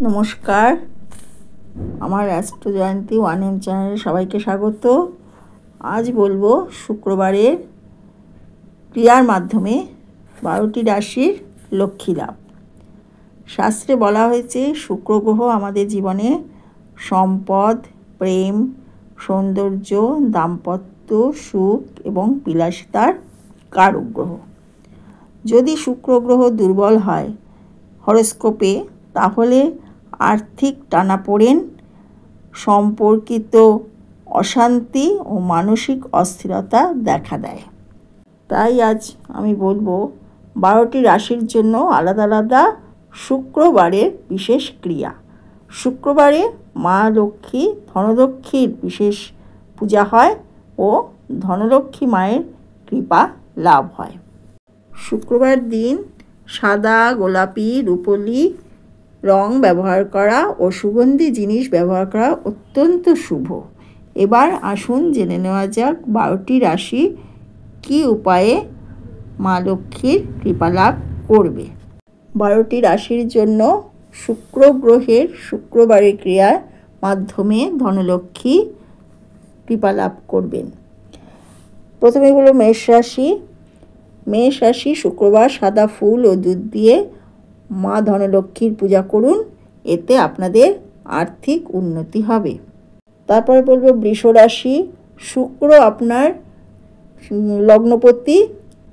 নমস্কার, আমার অ্যাস্ট্রো জয়ন্তী 1M চ্যানেলে সবাইকে স্বাগত। আজ বলবো শুক্রবারের ক্রিয়ার মাধ্যমে 12টি রাশির লক্ষ্মী লাভ। শাস্ত্রে বলা হয়েছে শুক্র গ্রহ আমাদের জীবনে সম্পদ, প্রেম, সৌন্দর্য, দাম্পত্য, সুখ এবং বিলাসিতার কারক গ্রহ। যদি শুক্র গ্রহ দুর্বল হয় হরোস্কোপে, তাহলে আর্থিক টানাপোড়েন, সম্পর্কিত অশান্তি ও মানসিক অস্থিরতা দেখা দেয়। তাই আজ আমি বলবো 12টি রাশির জন্য আলাদা আলাদা শুক্রবারের বিশেষ ক্রিয়া। শুক্রবারে মা লক্ষ্মী, ধনলক্ষ্মীর বিশেষ পূজা হয় ও ধনলক্ষ্মী মায়ের কৃপা লাভ হয়। শুক্রবার দিন সাদা, গোলাপি, রূপোলি রং ব্যবহার করা ও সুগন্ধি জিনিস ব্যবহার করা অত্যন্ত শুভ। এবার আসুন জেনে নেওয়া যাক 12টি রাশি কী উপায়ে মা লক্ষ্মীর কৃপা লাভ করবে। 12টি রাশির জন্য শুক্র গ্রহের শুক্রবারের ক্রিয়ার মাধ্যমে ধনলক্ষ্মী কৃপা লাভ করবেন। প্রথমে হলো মেষ রাশি। মেষ রাশি শুক্রবার সাদা ফুল ও দুধ দিয়ে মা ধনলক্ষ্মীর পূজা করুন, এতে আপনাদের আর্থিক উন্নতি হবে। তারপরে বলবো বৃষ রাশি। শুক্র আপনার লগ্নপতি,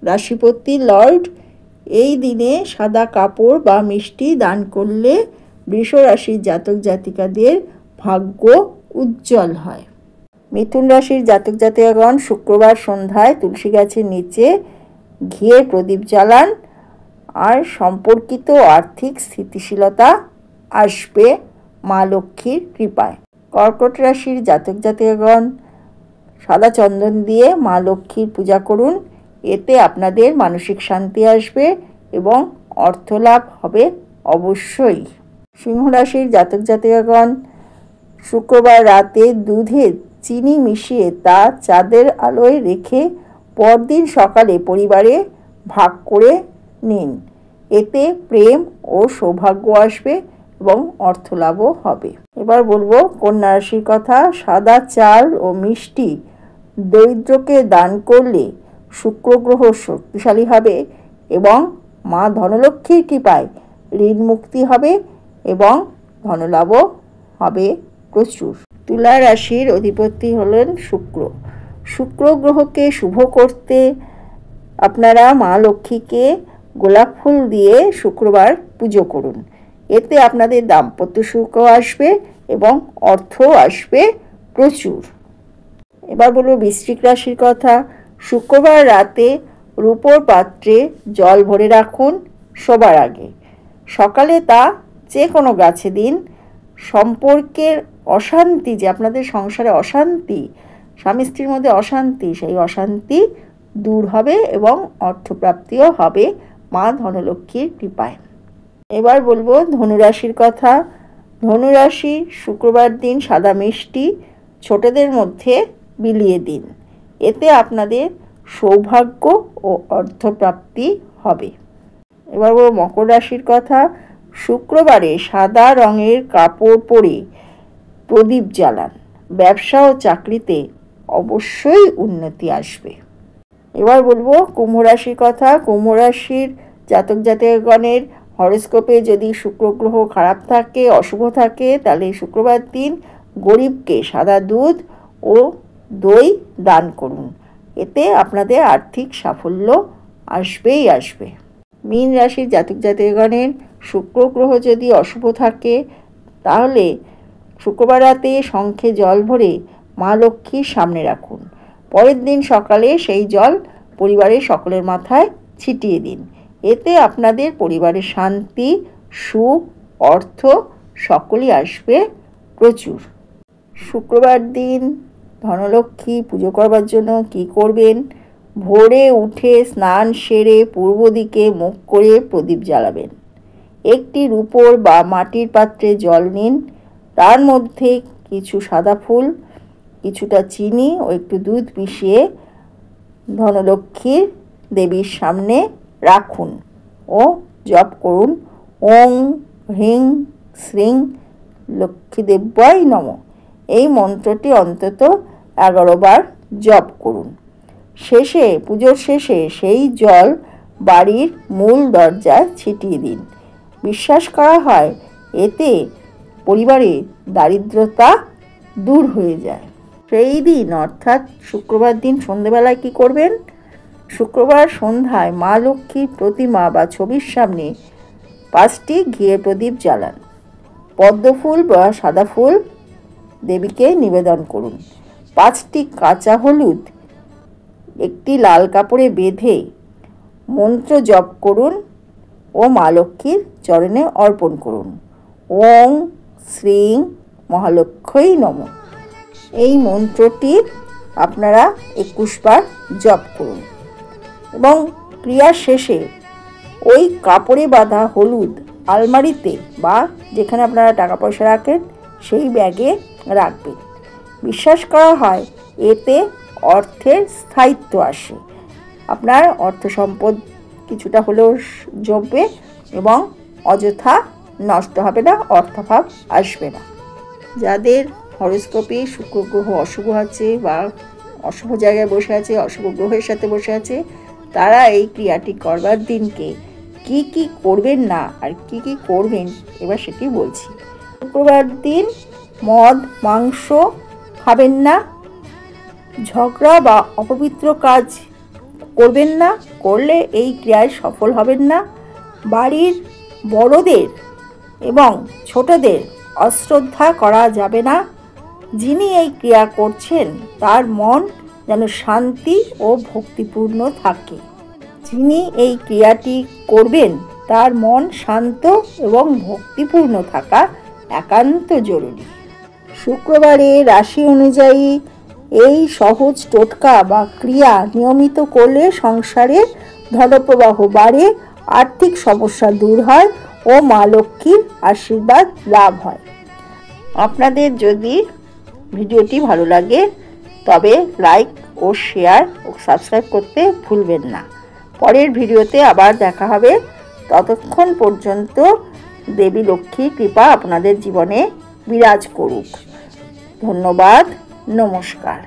রাশিপতি, লর্ড। এই দিনে সাদা কাপড় বা মিষ্টি দান করলে বৃষ রাশির জাতক জাতিকাদের ভাগ্য উজ্জ্বল হয়। মিথুন রাশির জাতক জাতিকাগণ শুক্রবার সন্ধ্যায় তুলসী গাছের নিচে ঘিয়ের প্রদীপ জ্বালান, আর সম্পর্কিত আর্থিক স্থিতিশীলতা আসবে মা লক্ষ্মীর কৃপায়। কর্কট রাশির জাতক জাতিকাগণ সাদা চন্দন দিয়ে মা লক্ষ্মীর পূজা করুন, এতে আপনাদের মানসিক শান্তি আসবে এবং অর্থলাভ হবে অবশ্যই। সিংহ রাশির জাতক জাতিকাগণ শুক্রবার রাতে দুধে চিনি মিশিয়ে তা চাঁদের আলোয় রেখে পরদিন সকালে পরিবারে ভাগ করে নিন, এতে প্রেম ও সৌভাগ্য আসবে এবং অর্থলাভও হবে। এবার বলবো কন্যা রাশির কথা। সাদা চাল ও মিষ্টি দরিদ্রকে দান করলে শুক্র গ্রহ শক্তিশালী হবে এবং মা ধনলক্ষ্মীর কৃপায় ঋণ মুক্তি হবে এবং ধনলাভও হবে প্রচুর। তুলা রাশির অধিপতি হলেন শুক্র। শুক্র গ্রহকে শুভ করতে আপনারা মা লক্ষ্মীকে গোলাপ ফুল দিয়ে শুক্রবার পুজো করুন, এতে আপনাদের দাম্পত্য সুখও আসবে এবং অর্থও আসবে প্রচুর। এবার বলবো বৃশ্চিক রাশির কথা। শুক্রবার রাতে রূপোর পাত্রে জল ভরে রাখুন শোবার আগে, সকালে তা যে কোনো গাছে দিন। সম্পর্কের অশান্তি, যে আপনাদের সংসারে অশান্তি, স্বামী স্ত্রীর মধ্যে অশান্তি, সেই অশান্তি দূর হবে এবং অর্থপ্রাপ্তিও হবে মা ধনলক্ষ্মীর কৃপায়। এবার বলবো ধনুরাশির কথা। ধনুরাশি শুক্রবার দিন সাদা মিষ্টি ছোটদের মধ্যে বিলিয়ে দিন, এতে আপনাদের সৌভাগ্য ও অর্থপ্রাপ্তি হবে। এবার বলবো মকর রাশির কথা। শুক্রবারে সাদা রঙের কাপড় পরে প্রদীপ জ্বালান, ব্যবসা ও চাকরিতে অবশ্যই উন্নতি আসবে। এবার বলবো কুম্ভ রাশির কথা। কুম্ভ রাশির জাতক জাতিকাগণের হরোস্কোপে যদি শুক্র গ্রহ খারাপ থাকে, অশুভ থাকে, তাহলে শুক্রবার দিন গরিবকে সাদা দুধ ও দই দান করুন, এতে আপনাদের আর্থিক সাফল্য আসবেই আসবে। মীন রাশির জাতক জাতিকাগণের শুক্র গ্রহ যদি অশুভ থাকে, তাহলে শুক্রবার রাতে শঙ্খে জল ভরে মা লক্ষ্মীর সামনে রাখুন, পরের দিন সকালে সেই জল পরিবারের সকলের মাথায় ছিটিয়ে দিন, এতে আপনাদের পরিবারের শান্তি, সুখ, অর্থ সকলই আসবে প্রচুর। শুক্রবার দিন ধনলক্ষ্মী পুজো করবার জন্য কি করবেন? ভোরে উঠে স্নান সেরে পূর্ব দিকে মুখ করে প্রদীপ জ্বালাবেন। একটি রূপোর বা মাটির পাত্রে জল নিন, তার মধ্যে কিছু সাদা ফুল, কিছুটা চিনি ও একটু দুধ মিশিয়ে ধনলক্ষ্মীর দেবীর সামনে রাখুন ও জপ করুন ওং হ্রিং শ্রীং লক্ষ্মীদেব্যই নমঃ এই মন্ত্রটি অন্তত 11 বার জপ করুন। পুজোর শেষে সেই জল বাড়ির মূল দরজায় ছিটিয়ে দিন। বিশ্বাস করা হয় এতে পরিবারে দারিদ্রতা দূর হয়ে যায়। সেই দিন অর্থাৎ শুক্রবার দিন সন্ধেবেলায় কি করবেন? শুক্রবার সন্ধ্যায় মা লক্ষ্মীর প্রতিমা বা ছবির সামনে 5টি ঘিয়ের প্রদীপ জ্বালান। পদ্মফুল বা সাদা ফুল দেবীকে নিবেদন করুন। 5টি কাঁচা হলুদ একটি লাল কাপড়ে বেঁধে মন্ত্র জপ করুন ও মা লক্ষ্মীর চরণে অর্পণ করুন। ওং শ্রীং মহালক্ষ্মী নমঃ এই মন্ত্রটি আপনারা 21 বার জপ করুন এবং ক্রিয়ার শেষে ওই কাপড়ে বাঁধা হলুদ আলমারিতে বা যেখানে আপনারা টাকা পয়সা রাখেন সেই ব্যাগে রাখবেন। বিশ্বাস করা হয় এতে অর্থের স্থায়িত্ব আসে। আপনার অর্থ সম্পদ কিছুটা হলেও জমবে এবং অযথা নষ্ট হবে না, অর্থাভাব আসবে না। যাদের হরোস্কোপে শুক্র গ্রহ অশুভ আছে বা অশুভ জায়গায় বসে আছে, অশুভ গ্রহের সাথে বসে আছে, তারা এই ক্রিয়াটি করবার দিনকে কি কি করবেন না আর কি কি করবেন এবার সেটি বলছি। শুক্রবার দিন মদ মাংস খাবেন না, ঝগড়া বা অপবিত্র কাজ করবেন না, করলে এই ক্রিয়ায় সফল হবেন না। বাড়ির বড়দের এবং ছোটদের অশ্রদ্ধা করা যাবে না। যিনি এই ক্রিয়া করছেন তার মন যেন শান্তি ও ভক্তিপূর্ণ থাকে। যিনি এই ক্রিয়াটি করবেন তার মন শান্ত এবং ভক্তিপূর্ণ থাকা একান্ত জরুরি। শুক্রবারে রাশি অনুযায়ী এই সহজ টোটকা বা ক্রিয়া নিয়মিত করলে সংসারে ধনপ্রবাহ বাড়ে, আর্থিক সমস্যা দূর হয় ও মা লক্ষ্মীর আশীর্বাদ লাভ হয়। আপনাদের যদি ভিডিওটি ভালো লাগে তবে লাইক ও শেয়ার ও সাবস্ক্রাইব করতে ভুলবেন না। পরের ভিডিওতে আবার দেখা হবে। ততক্ষণ পর্যন্ত দেবী লক্ষ্মীর কৃপা আপনাদের জীবনে বিরাজ করুক। ধন্যবাদ, নমস্কার।